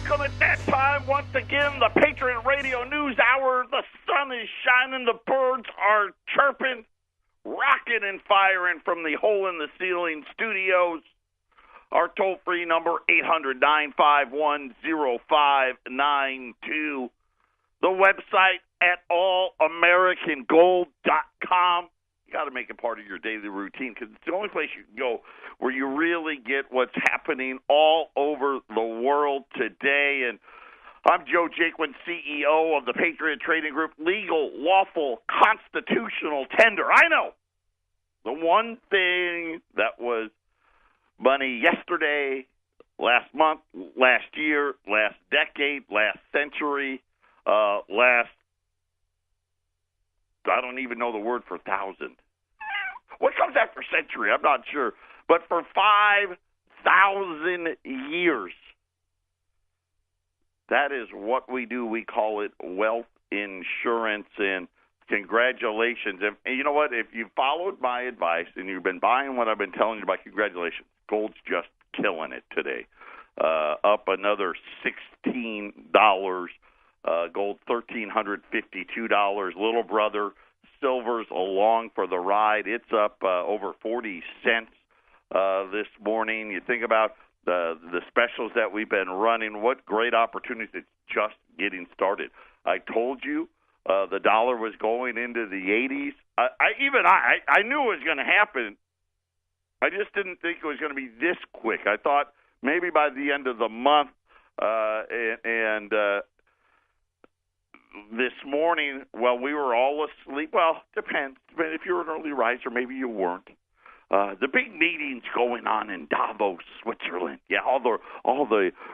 welcome at that time once again, the Patriot Radio News Hour. The sun is shining, the birds are chirping, rocking and firing from the hole-in-the-ceiling studios. Our toll-free number, 800-951-0592. The website at allamericangold.com. You got to make it part of your daily routine because it's the only place you can go where you really get what's happening all over the world today. And I'm Joe Jaquin, CEO of the Patriot Trading Group, legal, lawful, constitutional tender. I know the one thing that was money yesterday, last month, last year, last decade, last century, I don't even know the word for thousand. What comes after century? I'm not sure. But for 5,000 years, that is what we do. We call it wealth insurance, and congratulations. And you know what? If you followed my advice and you've been buying what I've been telling you about, congratulations. Gold's just killing it today. Up another $16. Gold, $1,352. Little brother, silver's along for the ride. It's up over 40 cents this morning. You think about the specials that we've been running. What great opportunities. It's just getting started. I told you the dollar was going into the 80s. I knew it was going to happen. I just didn't think it was going to be this quick. I thought maybe by the end of the month this morning, well, we were all asleep. Well, depends. If you're an early riser, maybe you weren't. The big meetings going on in Davos, Switzerland. Yeah, all the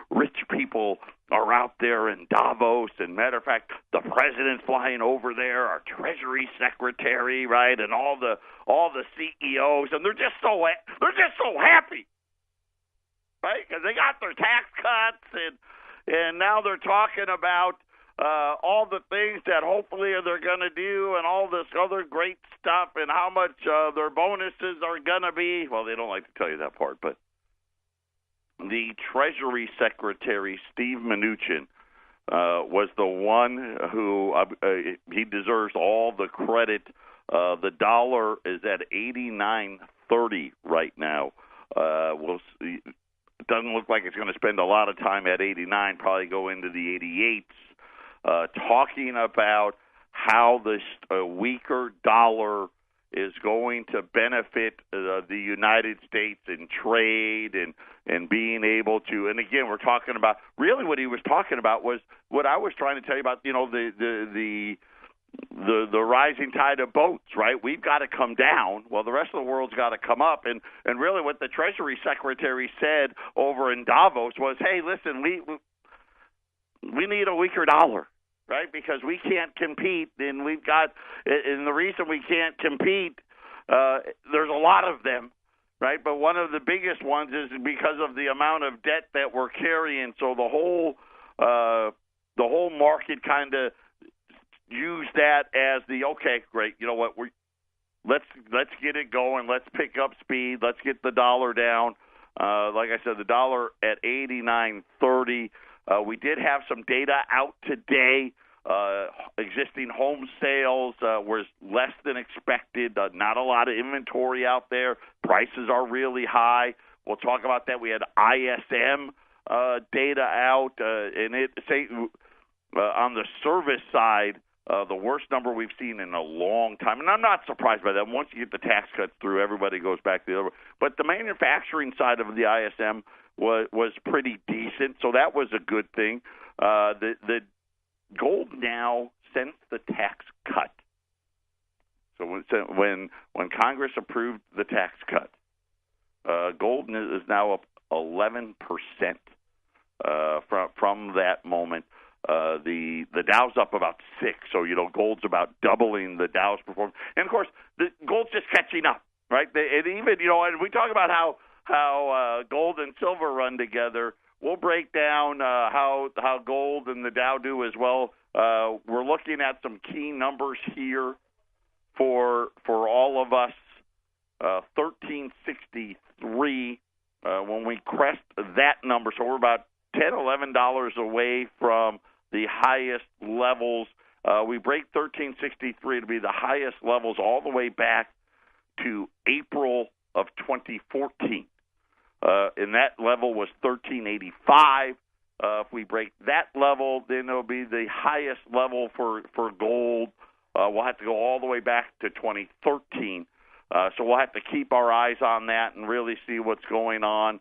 rich people are out there in Davos. And matter of fact, the president's flying over there, our Treasury Secretary, right, and all the CEOs, and they're just so happy, right? Because they got their tax cuts, and now they're talking about all the things that hopefully they're going to do and all this other great stuff and how much their bonuses are going to be. Well, they don't like to tell you that part, but the Treasury Secretary, Steve Mnuchin, was the one who he deserves all the credit. The dollar is at 89.30 right now. We'll see. It doesn't look like it's going to spend a lot of time at 89, probably go into the 88s. Talking about how this weaker dollar is going to benefit the United States in trade and being able to. And again, we're talking about really what he was talking about was what I was trying to tell you about. You know, the rising tide of boats, right? We've got to come down. Well, the rest of the world's got to come up. And really, what the Treasury Secretary said over in Davos was, "Hey, listen, we need a weaker dollar." Right, because we can't compete, and the reason we can't compete, there's a lot of them, right? But one of the biggest ones is because of the amount of debt that we're carrying. So the whole market kind of used that as okay, great. You know what? Let's get it going. Let's pick up speed. Let's get the dollar down. Like I said, the dollar at 89.30. We did have some data out today. Existing home sales was less than expected. Not a lot of inventory out there. Prices are really high. We'll talk about that. We had ISM data out, and on the service side, the worst number we've seen in a long time. And I'm not surprised by that. Once you get the tax cuts through, everybody goes back to the other. But the manufacturing side of the ISM was pretty decent, so that was a good thing. The gold now, since the tax cut, so when Congress approved the tax cut, gold is now up 11% from that moment. The Dow's up about 6, so gold's about doubling the Dow's performance, and of course the gold's just catching up, right? And even and we talk about how gold and silver run together. We'll break down how gold and the Dow do as well. We're looking at some key numbers here for all of us. 1363 when we crest that number. So we're about $11 away from the highest levels. We break 1363 to be the highest levels all the way back to April of 2014. And that level was 1385. If we break that level, then it'll be the highest level for gold. We'll have to go all the way back to 2013. So we'll have to keep our eyes on that and really see what's going on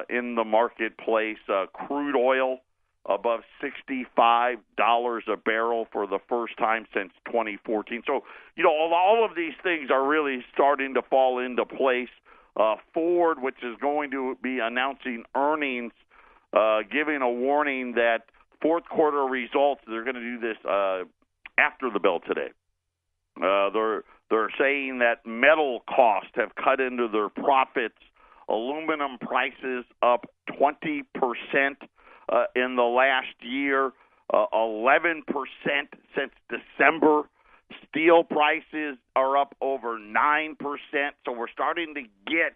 in the marketplace. Crude oil above $65 a barrel for the first time since 2014. So, all of these things are really starting to fall into place. Ford, which is going to be announcing earnings, giving a warning that fourth quarter results, they're going to do this after the bell today. They're saying that metal costs have cut into their profits. Aluminum prices up 20% in the last year, 11% since December. Steel prices are up over 9%. So we're starting to get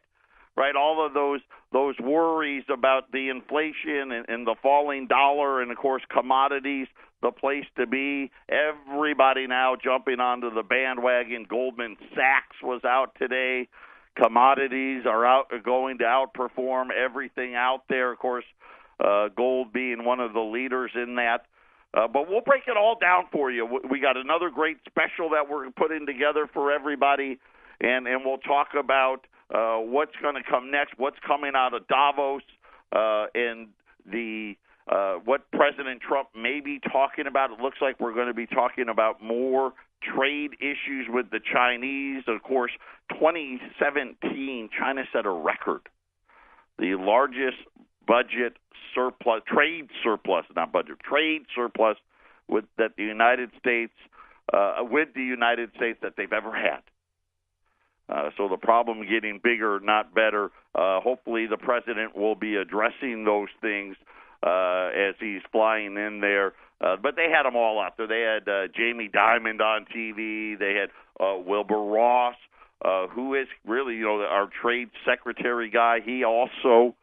all of those worries about the inflation and the falling dollar, and of course commodities, the place to be. Everybody now jumping onto the bandwagon. Goldman Sachs was out today. Commodities are going to outperform everything out there. Of course, gold being one of the leaders in that. But we'll break it all down for you. We got another great special that we're putting together for everybody, and we'll talk about what's going to come next, what's coming out of Davos, and what President Trump may be talking about. It looks like we're going to be talking about more trade issues with the Chinese. Of course, 2017, China set a record, the largest trade surplus that the United States that they've ever had. So the problem getting bigger, not better. Hopefully the president will be addressing those things as he's flying in there. But they had them all out there. They had Jamie Dimon on TV. They had Wilbur Ross, who is really our trade secretary guy. He also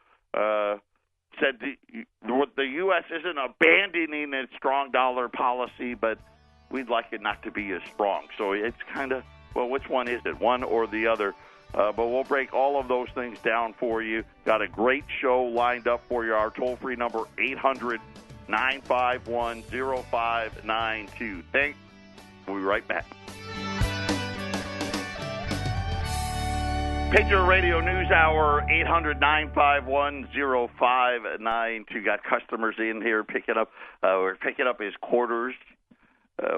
said the U.S. isn't abandoning its strong dollar policy, but we'd like it not to be as strong. So it's kind of, which one is it, one or the other? But we'll break all of those things down for you. Got a great show lined up for you. Our toll-free number, 800-951-0592. Thanks. We'll be right back. Patriot Radio News Hour, 800-951-0592. Got customers in here picking up. We're picking up his quarters,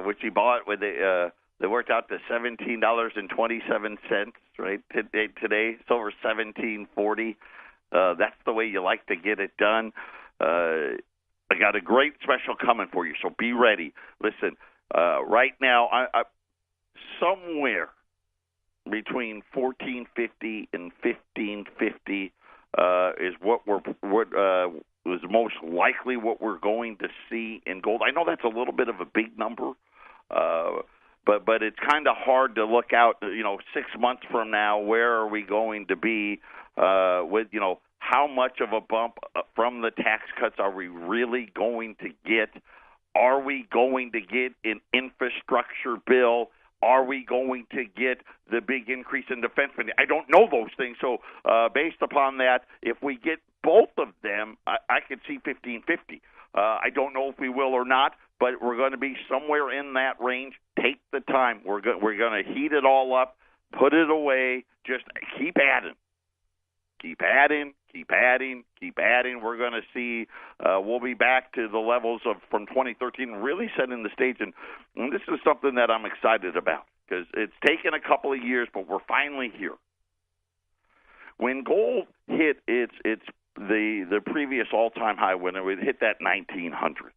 which he bought with they worked out to $17.27, right? Today, it's over $17.40. That's the way you like to get it done. I got a great special coming for you, so be ready. Listen, right now, I somewhere between $14.50 and $15.50 is what is most likely what we're going to see in gold. I know that's a little bit of a big number, but it's kind of hard to look out. 6 months from now, where are we going to be with how much of a bump from the tax cuts are we really going to get? Are we going to get an infrastructure bill? Are we going to get the big increase in defense spending? I don't know those things. So based upon that, if we get both of them, I could see $15.50. I don't know if we will or not, but we're going to be somewhere in that range. Take the time. We're going to heat it all up, put it away, just keep adding. Keep adding, keep adding, keep adding. We're going to see we'll be back to the levels from 2013, really setting the stage. And this is something that I'm excited about because it's taken a couple of years, but we're finally here. When gold hit the previous all-time high, when it hit that 1900,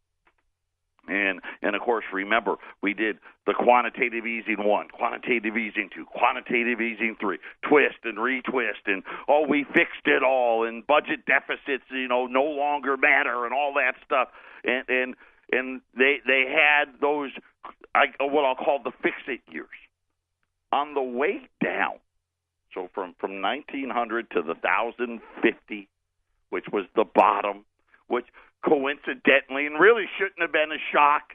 and of course, remember, we did the quantitative easing 1, quantitative easing 2, quantitative easing 3, twist and retwist, and we fixed it all, and budget deficits, no longer matter, and all that stuff, and they had those, what I'll call the fix-it years. On the way down, so from 1900 to the 1050, which was the bottom, which coincidentally and really shouldn't have been a shock.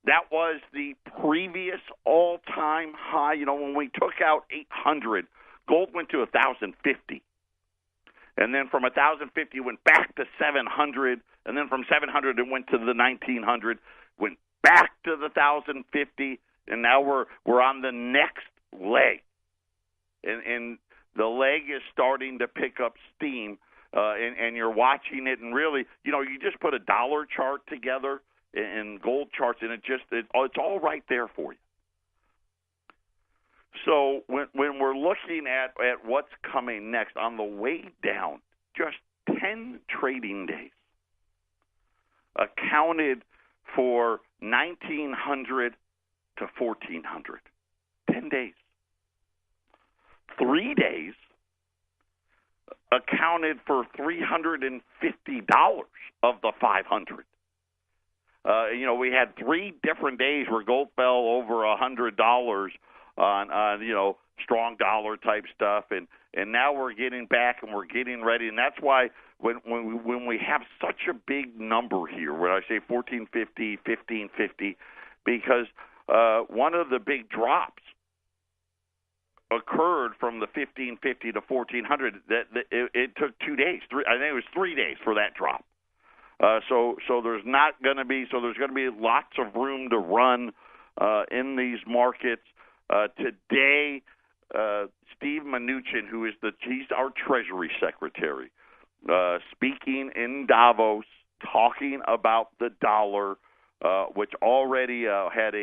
That was the previous all-time high. When we took out 800, gold went to 1,050. And then from 1,050 it went back to 700, and then from 700 it went to the 1,900, went back to the 1,050, and now we're on the next leg. And the leg is starting to pick up steam, and you're watching it, and really, you just put a dollar chart together and gold charts, and it's all right there for you. So when we're looking at what's coming next, on the way down, just 10 trading days accounted for 1,900 to 1,400. 10 days. 3 days accounted for $350 of the 500. We had 3 different days where gold fell over $100 on strong dollar type stuff, and now we're getting back and we're getting ready, and that's why when we have such a big number here, when I say 1450, 1550, because one of the big drops occurred from the 1550 to 1400. It took 2 days. I think it was 3 days for that drop. So there's going to be lots of room to run in these markets. Today, Steve Mnuchin, he's our Treasury Secretary, speaking in Davos, talking about the dollar, which already had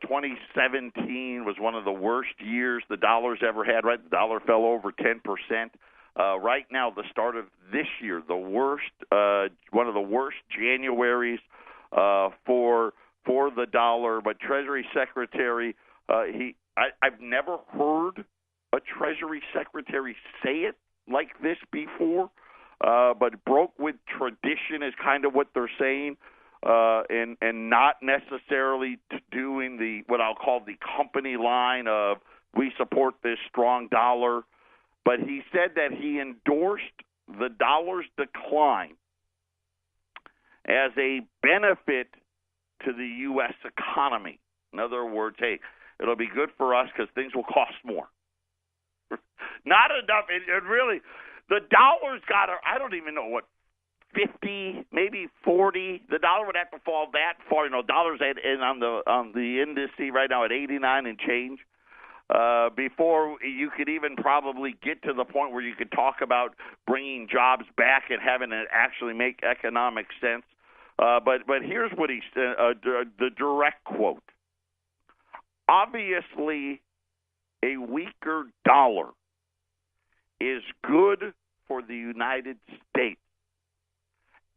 2017 was one of the worst years the dollar's ever had. Right, the dollar fell over 10%. Right now, the start of this year, one of the worst Januaries for the dollar. But Treasury Secretary, I've never heard a Treasury Secretary say it like this before. But broke with tradition is kind of what they're saying, and not necessarily doing what I'll call the company line of we support this strong dollar. But he said that he endorsed the dollar's decline as a benefit to the U.S. economy. In other words, hey, it'll be good for us because things will cost more. Not enough. It really, the dollar's got I don't even know what, 50, maybe 40. The dollar would have to fall that far. Dollars on the indice right now at 89 and change. Before you could even probably get to the point where you could talk about bringing jobs back and having it actually make economic sense. But here's what he said, the direct quote. Obviously, a weaker dollar is good for the United States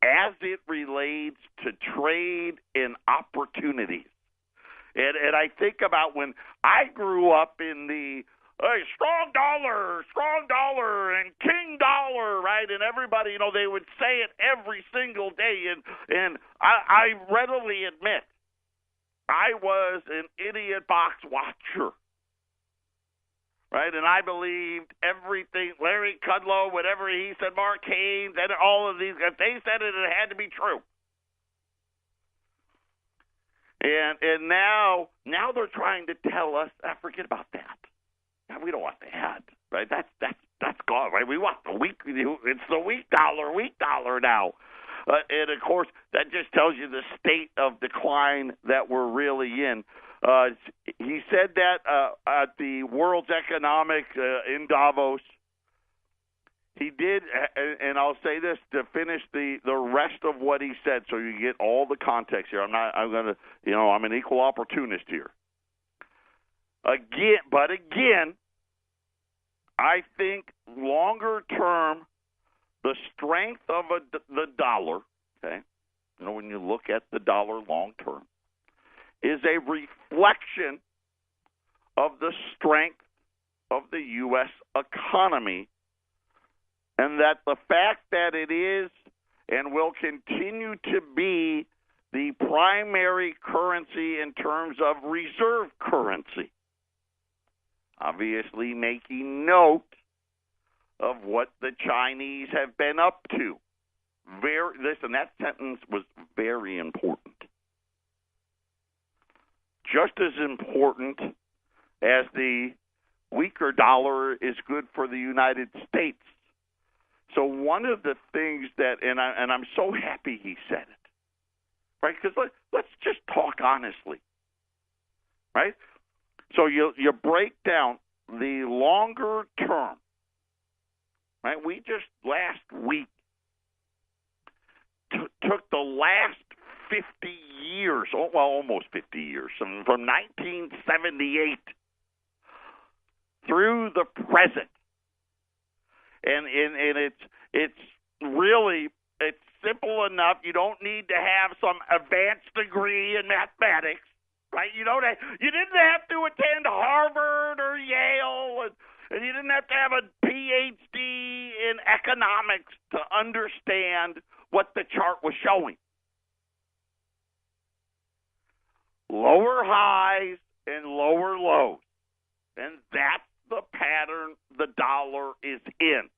as it relates to trade and opportunities. And I think about when I grew up in the strong dollar, and king dollar, right? And everybody, they would say it every single day. And I readily admit, I was an idiot box watcher, right? And I believed everything, Larry Kudlow, whatever he said, Mark Haynes, and all of these, if they said it, it had to be true. And now they're trying to tell us, forget about that. We don't want that, right? That's gone, right? We want the weak. It's the weak dollar now. And of course, that just tells you the state of decline that we're really in. He said that at the World's Economic in Davos. He did, and I'll say this to finish the rest of what he said, so you get all the context here. I'm an equal opportunist here. Again, I think longer term, the strength of the dollar, okay, when you look at the dollar long term, is a reflection of the strength of the U.S. economy. And that the fact that it is and will continue to be the primary currency in terms of reserve currency. Obviously making note of what the Chinese have been up to. that sentence was very important. Just as important as the weaker dollar is good for the United States. So one of the things that, and I'm so happy he said it, right? Because let's just talk honestly, right? So you break down the longer term, right? We just last week took the last 50 years, almost 50 years, from 1978 through the present, and it's really simple enough. You don't need to have some advanced degree in mathematics, right? You didn't have to attend Harvard or Yale, and you didn't have to have a PhD in economics to understand what the chart was showing. Lower highs and lower lows. And that's the pattern the dollar is in.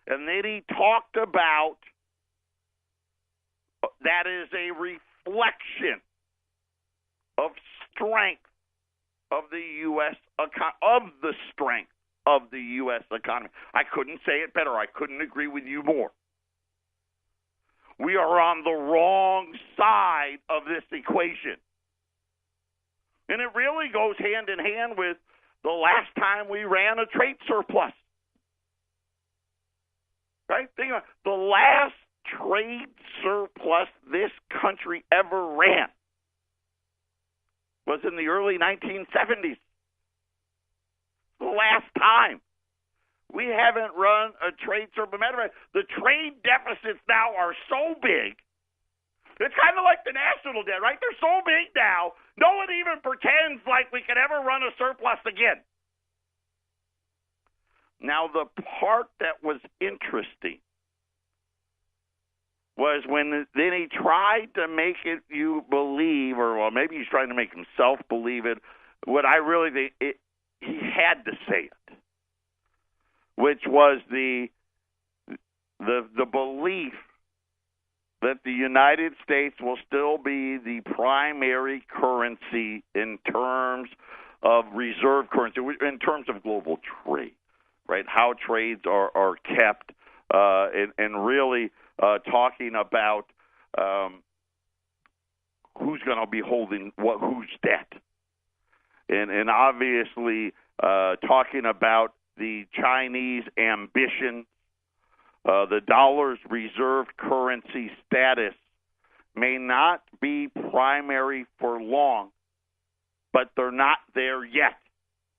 And then he talked about that is a reflection of strength of the U.S. strength of the U.S. economy. I couldn't say it better. I couldn't agree with you more. We are on the wrong side of this equation. And it really goes hand in hand with the last time we ran a trade surplus. Right? Think about it. The last trade surplus this country ever ran was in the early 1970s. The last time. We haven't run a trade surplus. Matter of fact, the trade deficits now are so big. It's kind of like the national debt, right? They're so big now, no one even pretends like we could ever run a surplus again. Now, the part that was interesting was when then he tried to make it you believe, or well, maybe he's trying to make himself believe it. What I really think, he had to say it, which was the belief that the United States will still be the primary currency in terms of reserve currency, in terms of global trade, right? How trades are kept, and really talking about who's going to be holding whose debt, and obviously talking about the Chinese ambition. The dollar's reserve currency status may not be primary for long, but they're not there yet.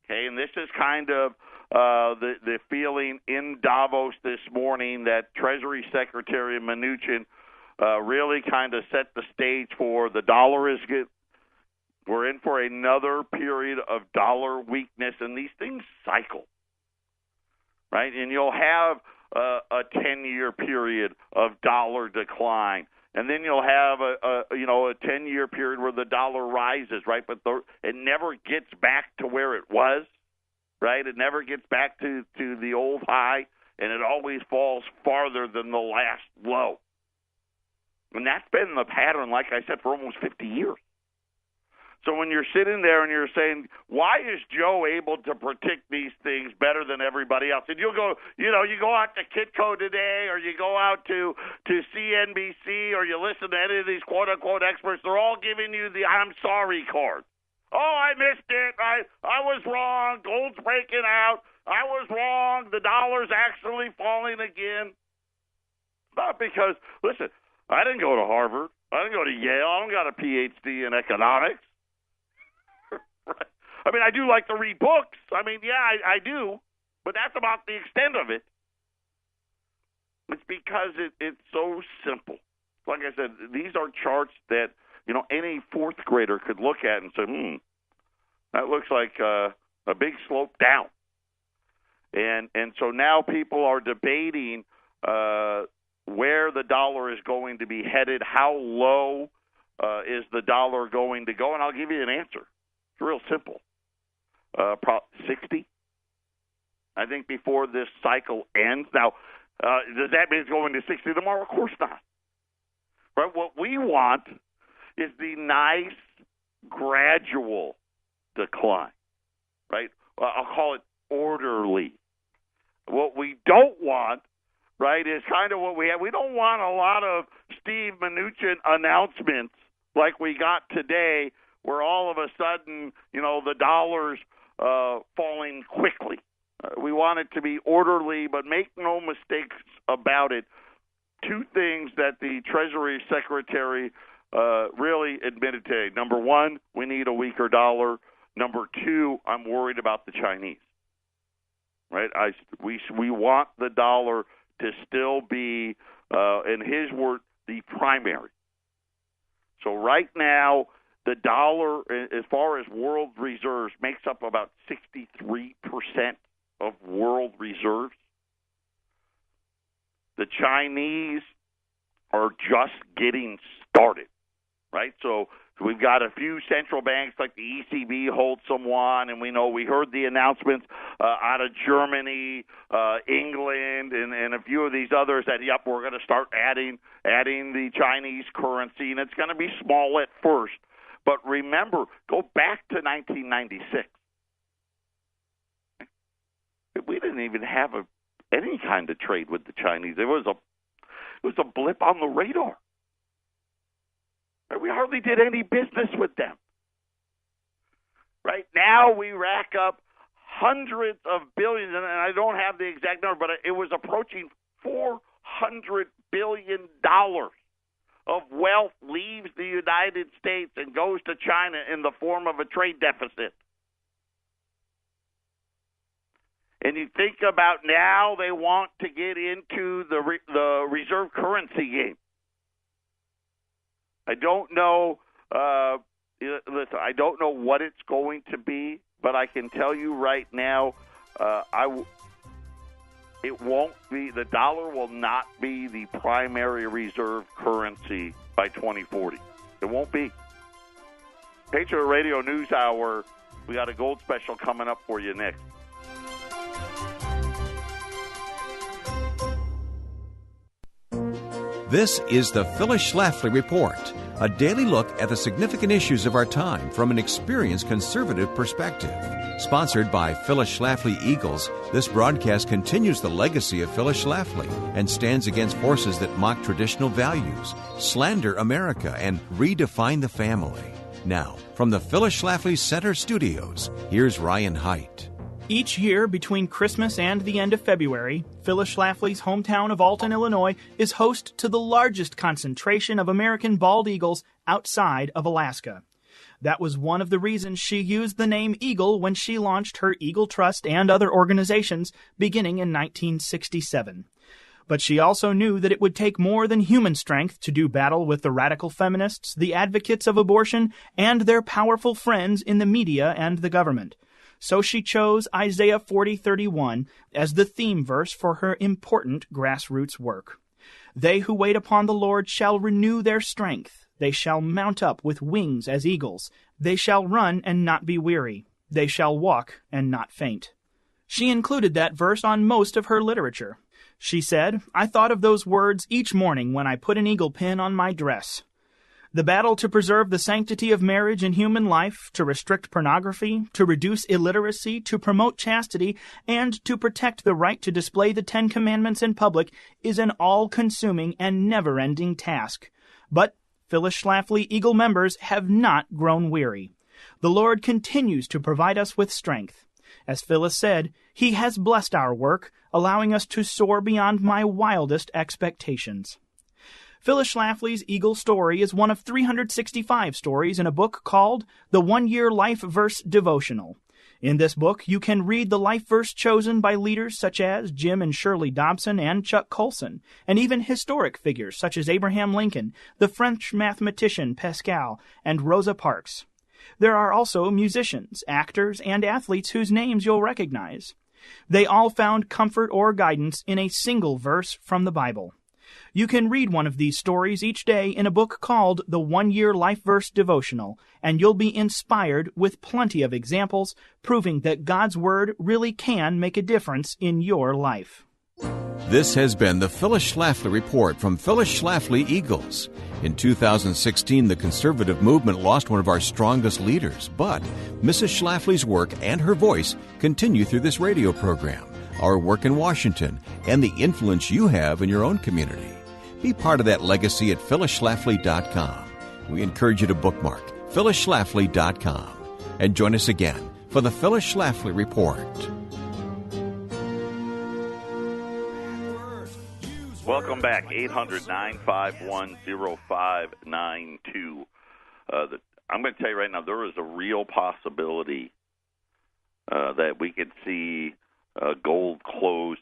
Okay, and this is kind of the feeling in Davos this morning that Treasury Secretary Mnuchin really kind of set the stage for the dollar is good. We're in for another period of dollar weakness, and these things cycle, right? And you'll have a 10-year period of dollar decline, and then you'll have a 10-year period where the dollar rises, right? But it never gets back to where it was, right? It never gets back to the old high, and it always falls farther than the last low. And that's been the pattern, like I said, for almost 50 years. So when you're sitting there and you're saying, why is Joe able to predict these things better than everybody else? And you'll go, you go out to Kitco today, or you go out to CNBC, or you listen to any of these quote-unquote experts, they're all giving you the I'm sorry card. Oh, I missed it. I was wrong. Gold's breaking out. I was wrong. The dollar's actually falling again. Not because, listen, I didn't go to Harvard. I didn't go to Yale. I don't got a PhD in economics. Right. I mean, I do like to read books. I mean, yeah, I do, but that's about the extent of it. It's because it's so simple. Like I said, these are charts that, any fourth grader could look at and say, that looks like a big slope down. And so now people are debating where the dollar is going to be headed, how low is the dollar going to go, and I'll give you an answer. It's real simple. 60. I think before this cycle ends. Now, Does that mean it's going to 60 tomorrow? Of course not. Right? What we want is the nice, gradual decline. Right? I'll call it orderly. What we don't want, right, is kind of what we have. We don't want a lot of Steve Mnuchin announcements like we got today, where all of a sudden, the dollar's falling quickly. We want it to be orderly, but make no mistakes about it. Two things that the Treasury Secretary really admitted today. Number one, we need a weaker dollar. Number two, I'm worried about the Chinese. Right? We want the dollar to still be, in his word, the primary. So right now, the dollar, as far as world reserves, makes up about 63% of world reserves. The Chinese are just getting started, right? So we've got a few central banks like the ECB hold someone, and we heard the announcements out of Germany, England, and a few of these others that, we're going to start adding the Chinese currency, and it's going to be small at first. But remember, go back to 1996. We didn't even have any kind of trade with the Chinese. It was a blip on the radar. We hardly did any business with them. Right now, we rack up hundreds of billions, and I don't have the exact number, but it was approaching $400 billion of wealth leaves the United States and goes to China in the form of a trade deficit. And you think about now they want to get into the reserve currency game. I don't know. Listen, I don't know what it's going to be, but I can tell you right now, it won't be. The dollar will not be the primary reserve currency by 2040. It won't be. Patriot Radio News Hour. We got a gold special coming up for you next. This is the Phyllis Schlafly Report, a daily look at the significant issues of our time from an experienced conservative perspective. Sponsored by Phyllis Schlafly Eagles, this broadcast continues the legacy of Phyllis Schlafly and stands against forces that mock traditional values, slander America, and redefine the family. Now, from the Phyllis Schlafly Center Studios, here's Ryan Haidt. Each year, between Christmas and the end of February, Phyllis Schlafly's hometown of Alton, Illinois, is host to the largest concentration of American bald eagles outside of Alaska. That was one of the reasons she used the name Eagle when she launched her Eagle Trust and other organizations beginning in 1967. But she also knew that it would take more than human strength to do battle with the radical feminists, the advocates of abortion, and their powerful friends in the media and the government. So she chose Isaiah 40:31 as the theme verse for her important grassroots work. They who wait upon the Lord shall renew their strength. They shall mount up with wings as eagles. They shall run and not be weary. They shall walk and not faint. She included that verse on most of her literature. She said, I thought of those words each morning when I put an eagle pin on my dress. The battle to preserve the sanctity of marriage and human life, to restrict pornography, to reduce illiteracy, to promote chastity, and to protect the right to display the Ten Commandments in public is an all-consuming and never-ending task. But Phyllis Schlafly Eagle members have not grown weary. The Lord continues to provide us with strength. As Phyllis said, He has blessed our work, allowing us to soar beyond my wildest expectations. Phyllis Schlafly's Eagle Story is one of 365 stories in a book called The 1-Year Life Verse Devotional. In this book, you can read the life verse chosen by leaders such as Jim and Shirley Dobson and Chuck Colson, and even historic figures such as Abraham Lincoln, the French mathematician Pascal, and Rosa Parks. There are also musicians, actors, and athletes whose names you'll recognize. They all found comfort or guidance in a single verse from the Bible. You can read one of these stories each day in a book called The 1-Year Life Verse Devotional, and you'll be inspired with plenty of examples proving that God's Word really can make a difference in your life. This has been the Phyllis Schlafly Report from Phyllis Schlafly Eagles. In 2016, the conservative movement lost one of our strongest leaders, but Mrs. Schlafly's work and her voice continue through this radio program, our work in Washington, and the influence you have in your own community. Be part of that legacy at phyllisschlafly.com. We encourage you to bookmark phyllisschlafly.com and join us again for the Phyllis Schlafly Report. Welcome back, 800-951-0592. I'm going to tell you right now, there is a real possibility that we could see gold close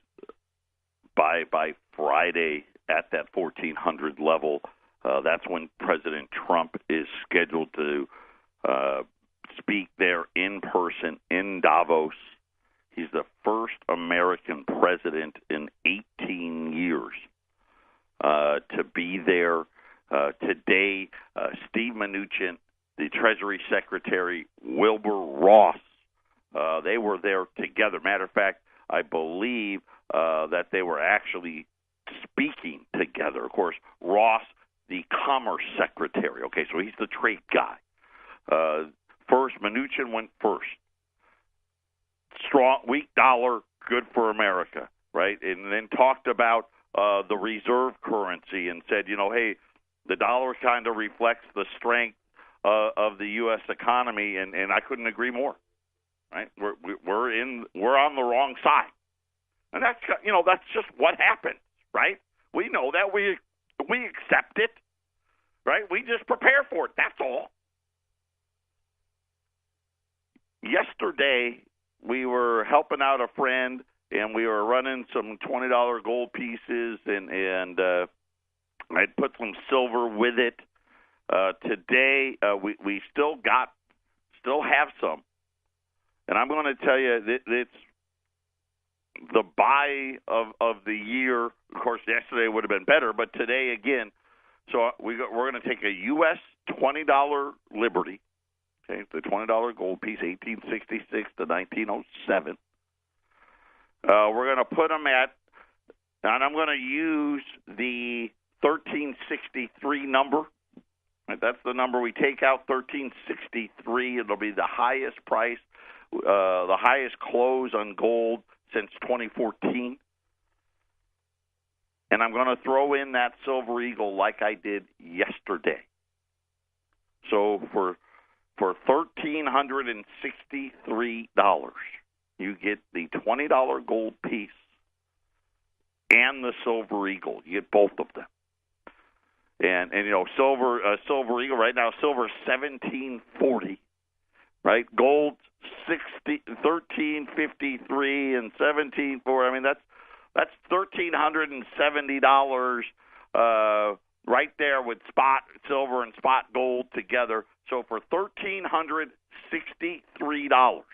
by Friday at that 1,400 level. That's when President Trump is scheduled to speak there in person in Davos. He's the first American president in 18 years to be there. Today, Steve Mnuchin, the Treasury Secretary, Wilbur Ross, they were there together. Matter of fact, I believe that they were actually speaking together. Of course, Ross, the Commerce Secretary. Okay, so he's the trade guy. First, Mnuchin went first. Strong, weak dollar, good for America, right? And then talked about the reserve currency and said, hey, the dollar kind of reflects the strength of the U.S. economy, and I couldn't agree more. Right? We're on the wrong side, and that's just what happened, right? We know that we accept it, right? We just prepare for it. That's all. Yesterday, we were helping out a friend, and we were running some $20 gold pieces, and I'd put some silver with it. Today, we still have some, and I'm going to tell you that it's the buy of the year. Of course, yesterday would have been better, but today again. So we're going to take a U.S. $20 Liberty. Okay, the $20 gold piece, 1866 to 1907. We're going to put them at, and I'm going to use the 1363 number. Right, that's the number we take out, 1363. It'll be the highest price, the highest close on gold since 2014. And I'm going to throw in that Silver Eagle like I did yesterday. So for $1,363, you get the $20 gold piece and the Silver Eagle. You get both of them. And Silver Eagle right now, silver $17.40, right? Gold $13.53 and $17.40. I mean that's $1,370 right there with spot silver and spot gold together. So for $1,363,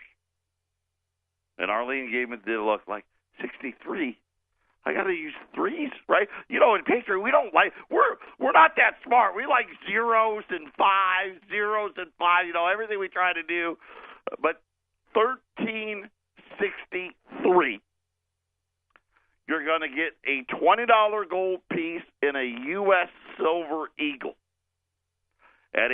and Arlene gave me the look like 63. I got to use threes, right? In Patriot, we don't like we're not that smart. We like zeros and fives. Everything we try to do, but 1363. You're going to get a $20 gold piece in a U.S. Silver Eagle at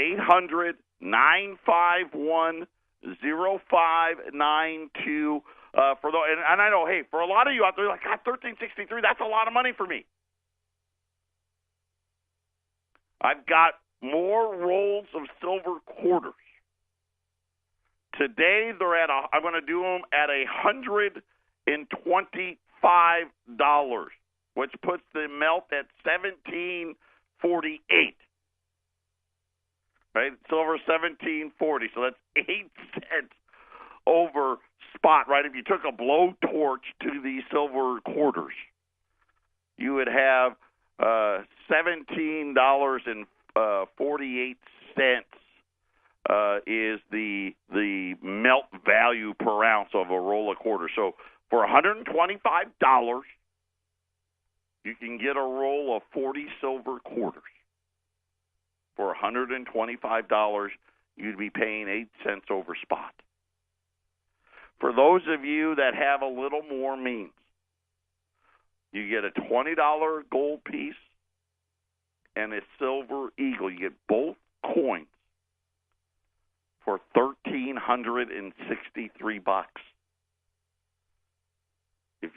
800-951-0592. And I know, hey, for a lot of you out there, like, God, 1363, that's a lot of money for me. I've got more rolls of silver quarters. Today, I'm going to do them at $125, which puts the melt at $17.48. Right? Silver $17.40, so that's 8 cents over spot, right? If you took a blowtorch to these silver quarters, you would have $17.48 is the melt value per ounce of a roll of quarters. So for $125, you can get a roll of 40 silver quarters. For $125, you'd be paying 8 cents over spot. For those of you that have a little more means, You get a $20 gold piece and a silver eagle. You get both coins for $1,363. If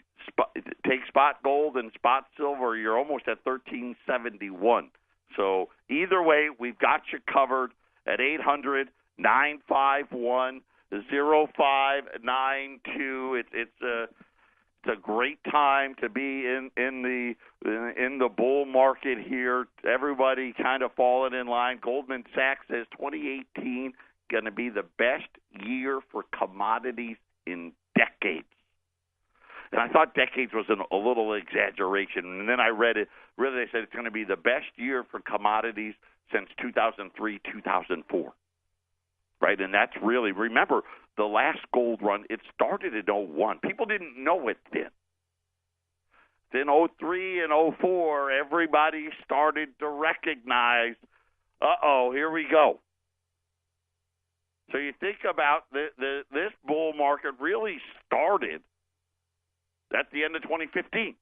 take spot gold and spot silver, you're almost at $1,371. So either way, we've got you covered at 800-951-0592. It's a great time to be in the bull market here. Everybody kind of falling in line. Goldman Sachs says 2018 going to be the best year for commodities in decades. And I thought decades was a little exaggeration. And then I read it. Really, they said it's going to be the best year for commodities since 2003, 2004. Right? And that's really, remember, the last gold run, it started in 01. People didn't know it then. Then 03 and 04, everybody started to recognize, here we go. So you think about this bull market really started at the end of 2015.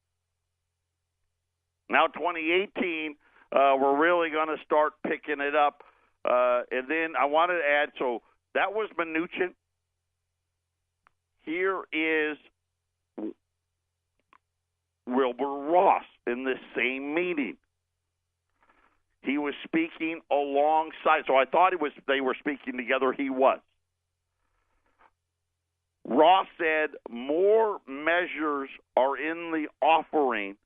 Now 2018, we're really going to start picking it up. And then I wanted to add, so that was Mnuchin. Here is Wilbur Ross in this same meeting. He was speaking alongside, so I thought they were speaking together. He was. Ross said more measures are in the offering,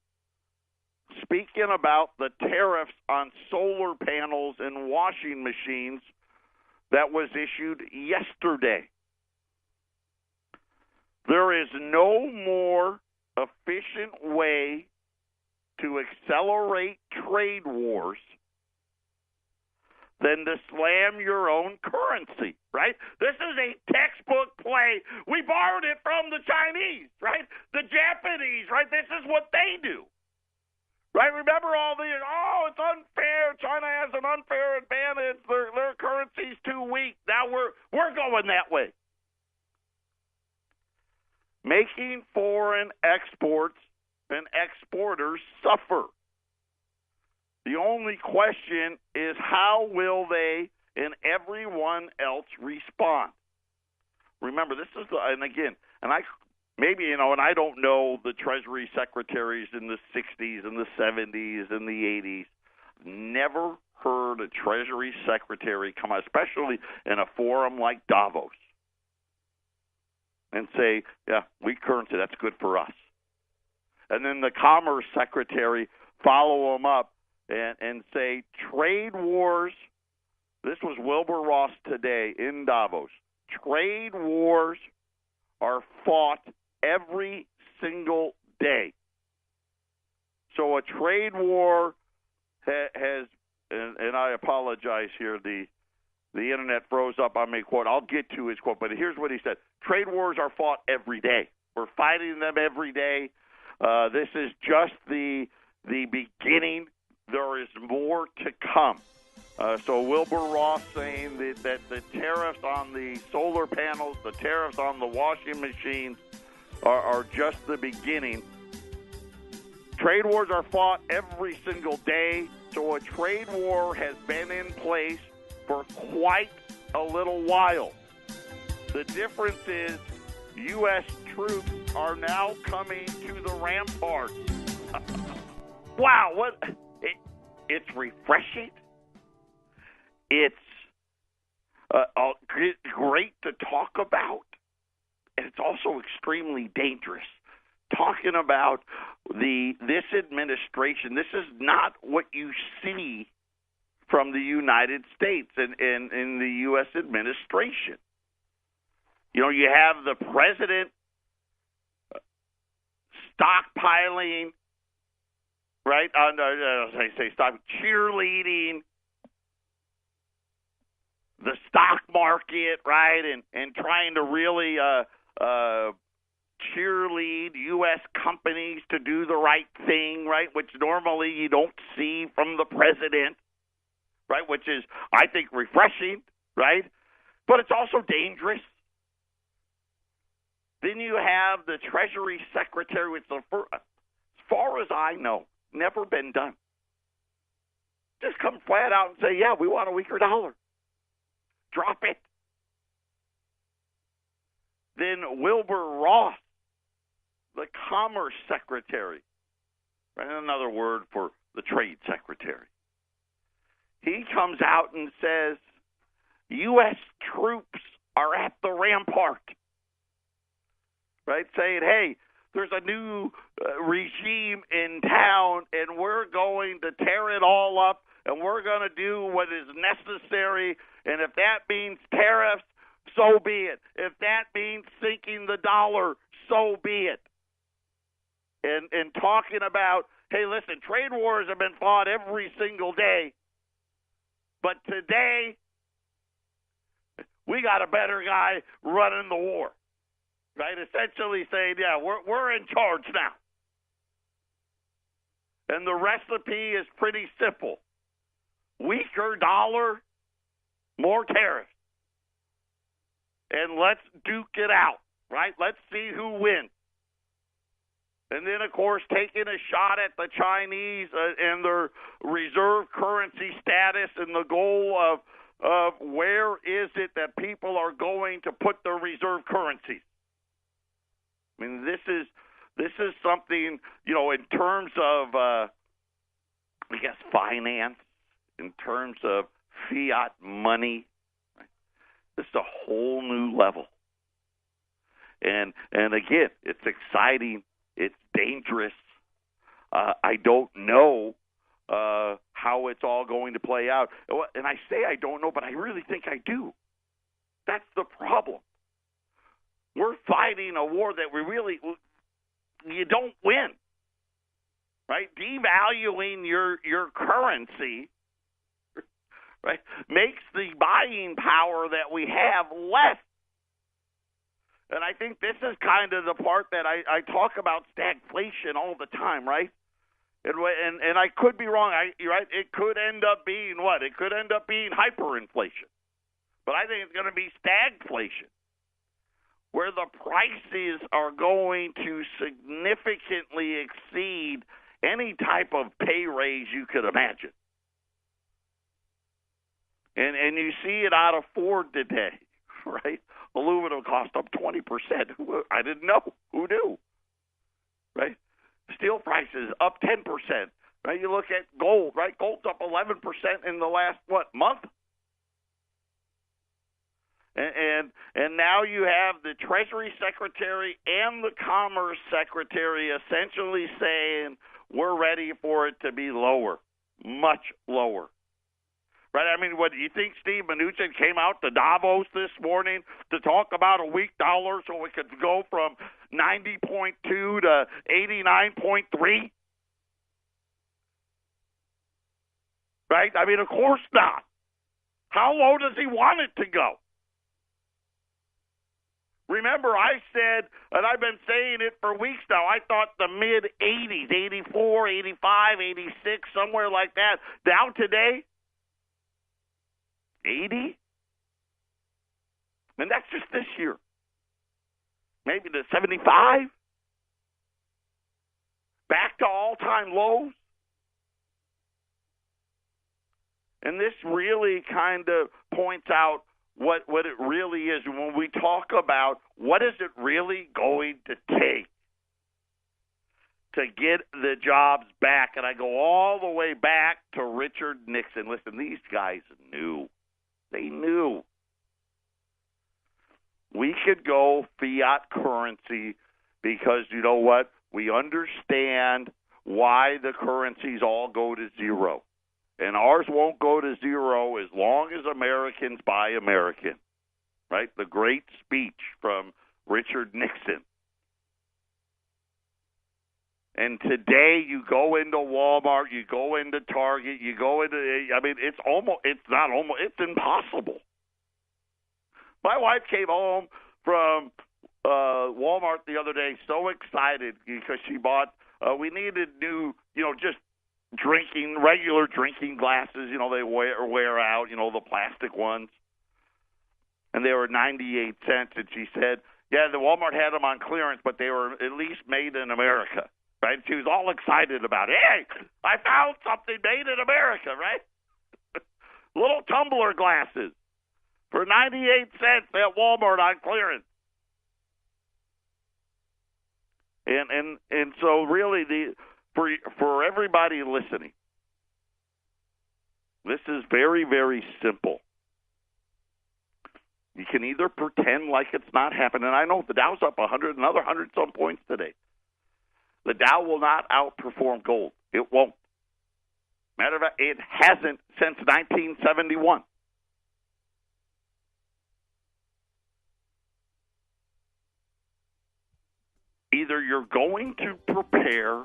speaking about the tariffs on solar panels and washing machines that was issued yesterday. There is no more efficient way to accelerate trade wars than to slam your own currency, right? This is a textbook play. We borrowed it from the Chinese, right? The Japanese, right? This is what they do, right? Remember all the, it's unfair. China has an unfair advantage. Their currency's too weak. Now we're going that way. Making foreign exports and exporters suffer. The only question is how will they and everyone else respond? Remember, this is and I don't know the Treasury secretaries in the 60s and the 70s and the 80s. Never heard a Treasury secretary come out, especially in a forum like Davos, and say, yeah, weak currency, that's good for us. And then the Commerce Secretary follow them up and say trade wars, this was Wilbur Ross today in Davos, trade wars are fought every single day. So a trade war has, and I apologize here, the internet froze up on me quote. I'll get to his quote, but here's what he said. Trade wars are fought every day. We're fighting them every day. This is just the beginning. There is more to come. So Wilbur Ross saying that the tariffs on the solar panels, the tariffs on the washing machines are just the beginning. Trade wars are fought every single day. So a trade war has been in place for quite a little while. The difference is U.S. troops are now coming to the ramparts. Wow, it's refreshing. It's great to talk about, and it's also extremely dangerous. Talking about this administration, this is not what you see from the United States and in the U.S. administration. You know, you have the president stockpiling, right? Stop cheerleading the stock market, right? And trying to really cheerlead U.S. companies to do the right thing, right? Which normally you don't see from the president, right? Which is, I think, refreshing, right? But it's also dangerous. Then you have the Treasury Secretary, which is the far as I know, never been done. Just come flat out and say, yeah, we want a weaker dollar. Drop it. Then Wilbur Ross, the Commerce Secretary, right, another word for the Trade Secretary, he comes out and says, U.S. troops are at the rampart, right, saying, hey, there's a new regime in town, and we're going to tear it all up, and we're going to do what is necessary, and if that means tariffs, so be it. If that means sinking the dollar, so be it. And talking about, hey, listen, trade wars have been fought every single day, but today we got a better guy running the war, right? Essentially saying, yeah, we're in charge now. And the recipe is pretty simple. Weaker dollar, more tariffs. And let's duke it out, right? Let's see who wins. And then, of course, taking a shot at the Chinese and their reserve currency status and the goal of where is it that people are going to put their reserve currencies. I mean, this is something, in terms of, finance, in terms of fiat money. Right? This is a whole new level. And again, it's exciting. It's dangerous. I don't know how it's all going to play out. And I say I don't know, but I really think I do. That's the problem. We're fighting a war that you don't win. Right? Devaluing your currency, right, makes the buying power that we have less. And I think this is kind of the part that I talk about stagflation all the time, right? And I could be wrong. Right? It could end up being what? It could end up being hyperinflation. But I think it's going to be stagflation, where the prices are going to significantly exceed any type of pay raise you could imagine. And you see it out of Ford today, right? Aluminum cost up 20%. I didn't know. Who knew? Right? Steel prices up 10%. Right? You look at gold, right? Gold's up 11% in the last, month? And now you have the Treasury Secretary and the Commerce Secretary essentially saying we're ready for it to be lower, much lower. Right? I mean, what do you think Steve Mnuchin came out to Davos this morning to talk about a weak dollar so we could go from 90.2 to 89.3? Right? I mean, of course not. How low does he want it to go? Remember, I said, and I've been saying it for weeks now, I thought the mid-80s, 84, 85, 86, somewhere like that. Now today, 80? And that's just this year. Maybe to 75? Back to all-time lows? And this really kind of points out what it really is. When we talk about what is it really going to take to get the jobs back, and I go all the way back to Richard Nixon. Listen, these guys knew. They knew. We could go fiat currency because, you know what, we understand why the currencies all go to zero. And ours won't go to zero as long as Americans buy American. Right? The great speech from Richard Nixon. And today you go into Walmart, you go into Target, you go into, it's impossible. My wife came home from Walmart the other day so excited because she bought, we needed new, just regular drinking glasses, they wear out, the plastic ones. And they were 98 cents. And she said, yeah, the Walmart had them on clearance, but they were at least made in America. right? She was all excited about it. Hey, I found something made in America, right? Little tumbler glasses for 98 cents at Walmart on clearance. And so really for everybody listening, this is very, very simple. You can either pretend like it's not happening. I know the Dow's up 100, another 100-some points today. The Dow will not outperform gold. It won't. Matter of fact, it hasn't since 1971. Either you're going to prepare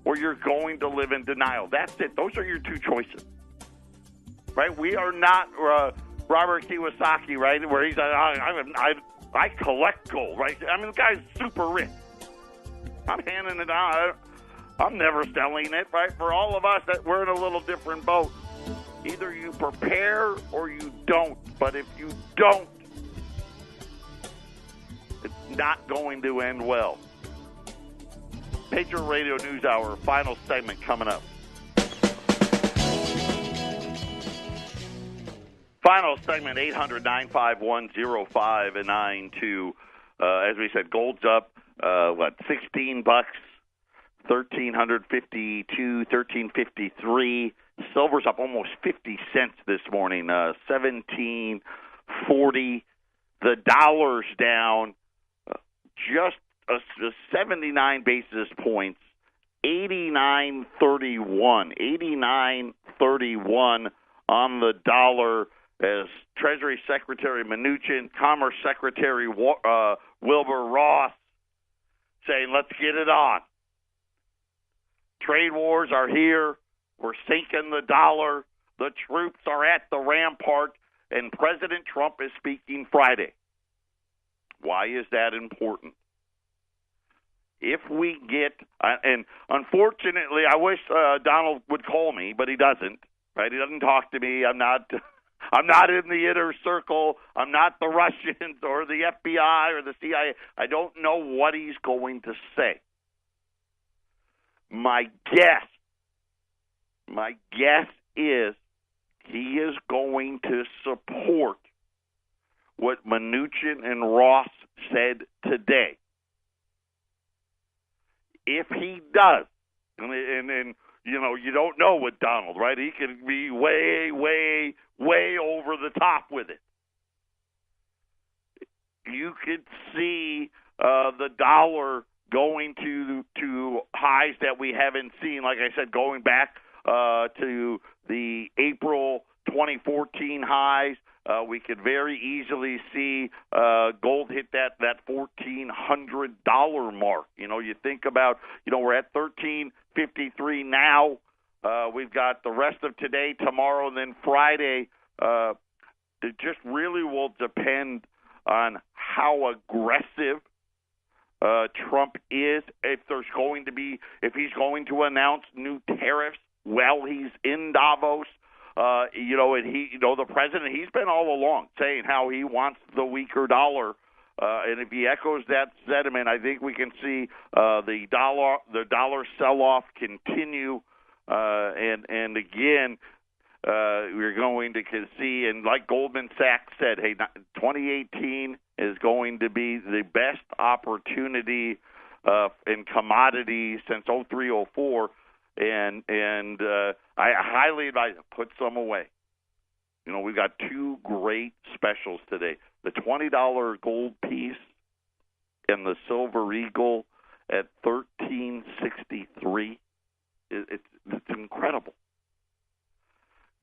or you're going to live in denial. That's it. Those are your two choices. Right? We are not Robert Kiyosaki, right, where he's I collect gold, right? I mean, the guy's super rich. I'm handing it out. I'm never selling it, right? For all of us, that we're in a little different boat. Either you prepare or you don't. But if you don't, it's not going to end well. Patriot Radio News Hour, final segment coming up. Final segment, 800-951-0592. As we said, gold's up, $16, $1,352, $1,353. Silver's up almost 50 cents this morning, $17.40. The dollar's down just 79 basis points, 89.31 on the dollar, as Treasury Secretary Mnuchin, Commerce Secretary Wilbur Ross saying, let's get it on. Trade wars are here. We're sinking the dollar. The troops are at the rampart, and President Trump is speaking Friday. Why is that important? If we get, and unfortunately, I wish Donald would call me, but he doesn't. Right? He doesn't talk to me. I'm not in the inner circle. I'm not the Russians or the FBI or the CIA. I don't know what he's going to say. My guess is he is going to support what Mnuchin and Ross said today. If he does, and you know, you don't know with Donald, right? He could be way, way, way over the top with it. You could see the dollar going to highs that we haven't seen, like I said, going back to the April 2014 highs. We could very easily see gold hit that $1,400 mark. You know, you think about, we're at $1,353 now. We've got the rest of today, tomorrow, and then Friday. It just really will depend on how aggressive Trump is. If he's going to announce new tariffs while he's in Davos. And the president, he's been all along saying how he wants the weaker dollar. And if he echoes that sentiment, I think we can see the dollar sell-off continue. And again, we're going to see, and like Goldman Sachs said, hey, 2018 is going to be the best opportunity in commodities since 03-04. And I highly advise put some away. We've got two great specials today: the $20 gold piece and the Silver Eagle at $13.63. It's incredible,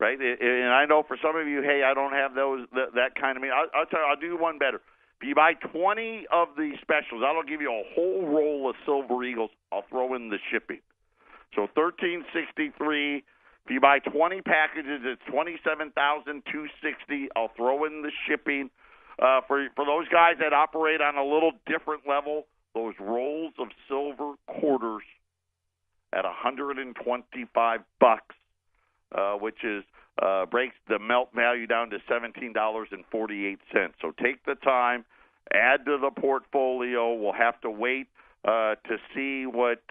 right? And I know for some of you, hey, I don't have that kind of money. I'll tell you, I'll do one better. If you buy 20 of these specials, I'll give you a whole roll of Silver Eagles. I'll throw in the shipping. So $13.63. If you buy 20 packages, it's $27,260. I'll throw in the shipping. For those guys that operate on a little different level, those rolls of silver quarters at $125, which is breaks the melt value down to $17.48. So take the time, add to the portfolio. We'll have to wait to see what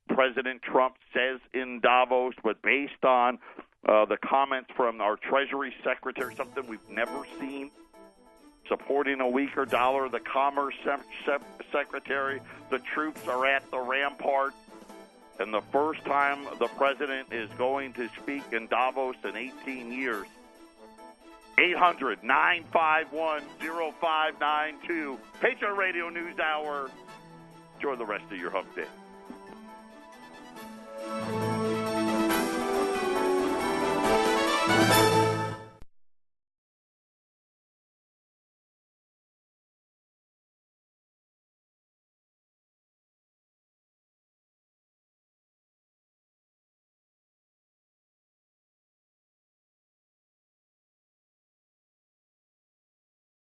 President Trump says in Davos, but based on the comments from our Treasury Secretary, something we've never seen, supporting a weaker dollar, the Commerce Secretary, the troops are at the rampart, and the first time the president is going to speak in Davos in 18 years. 800-951-0592. Patriot Radio News Hour. Enjoy the rest of your hump day.